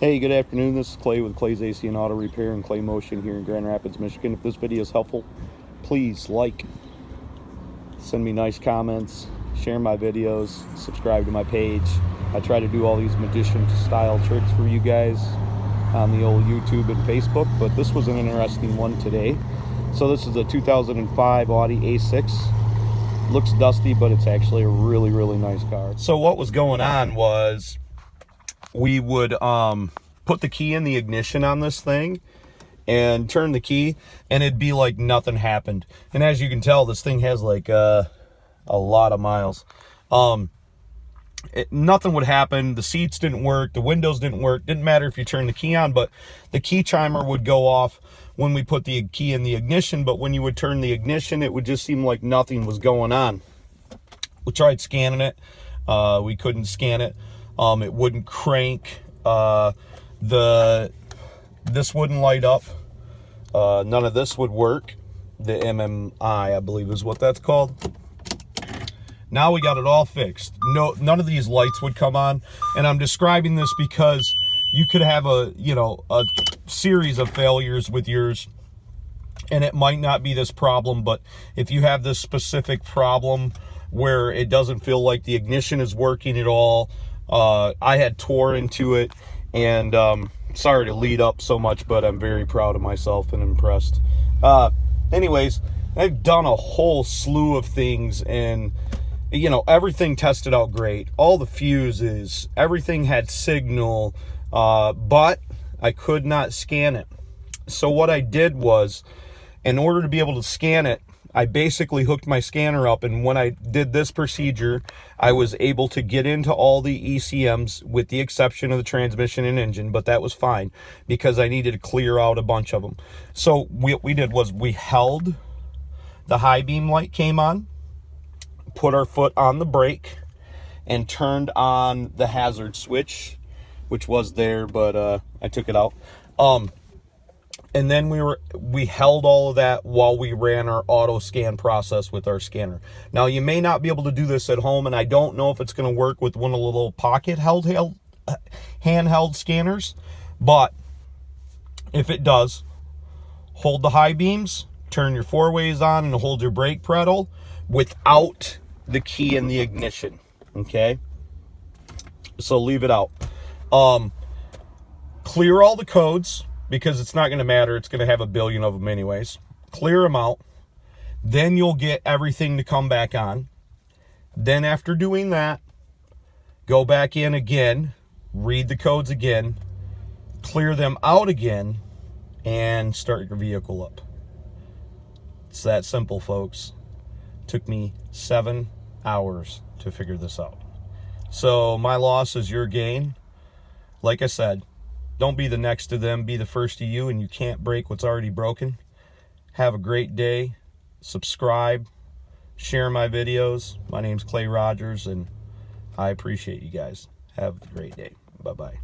Hey, good afternoon. This is Clay with Clay's AC and Auto Repair and Clay Motion here in Grand Rapids, Michigan. If this video is helpful, please like, send me nice comments, share my videos, subscribe to my page. I try to do all these magician style tricks for you guys on the old YouTube and Facebook, but this was an interesting one today. So this is a 2005 Audi A6. Looks dusty, but it's actually a really nice car. So what was going on was we would put the key in the ignition on this thing and turn the key, and it'd be like nothing happened. And as you can tell, this thing has like a lot of miles. Nothing would happen. The seats didn't work, the windows didn't work. Didn't matter if you turned the key on, but the key chimer would go off when we put the key in the ignition. But when you would turn the ignition, it would just seem like nothing was going on. We tried scanning it. We couldn't scan it. It wouldn't crank. This wouldn't light up. None of this would work. The MMI, I believe, is what that's called. Now we got it all fixed. None of these lights would come on. And I'm describing this because you could have a series of failures with yours, and it might not be this problem. But if you have this specific problem where it doesn't feel like the ignition is working at all, I had tore into it, and sorry to lead up so much, but I'm very proud of myself and impressed. Anyways, I've done a whole slew of things, and everything tested out great. All the fuses, everything had signal, but I could not scan it. So what I did was, in order to be able to scan it, I basically hooked my scanner up, and when I did this procedure, I was able to get into all the ECMs with the exception of the transmission and engine, but that was fine because I needed to clear out a bunch of them. So what we did was we held the high beam light came on, put our foot on the brake, and turned on the hazard switch, which was there, but I took it out. And then we held all of that while we ran our auto scan process with our scanner. Now, you may not be able to do this at home, and I don't know if it's going to work with one of the little pocket handheld scanners, but if it does, hold the high beams, turn your four ways on, and hold your brake pedal without the key in the ignition, okay? So leave it out. Clear all the codes, because it's not going to matter. It's going to have a billion of them anyways. Clear them out. Then you'll get everything to come back on. Then after doing that, go back in again, read the codes again, clear them out again, and start your vehicle up. It's that simple, folks. Took me 7 hours to figure this out. So my loss is your gain. Like I said, don't be the next to them, be the first to you, and you can't break what's already broken. Have a great day. Subscribe. Share my videos. My name's Clay Rogers, and I appreciate you guys. Have a great day. Bye-bye.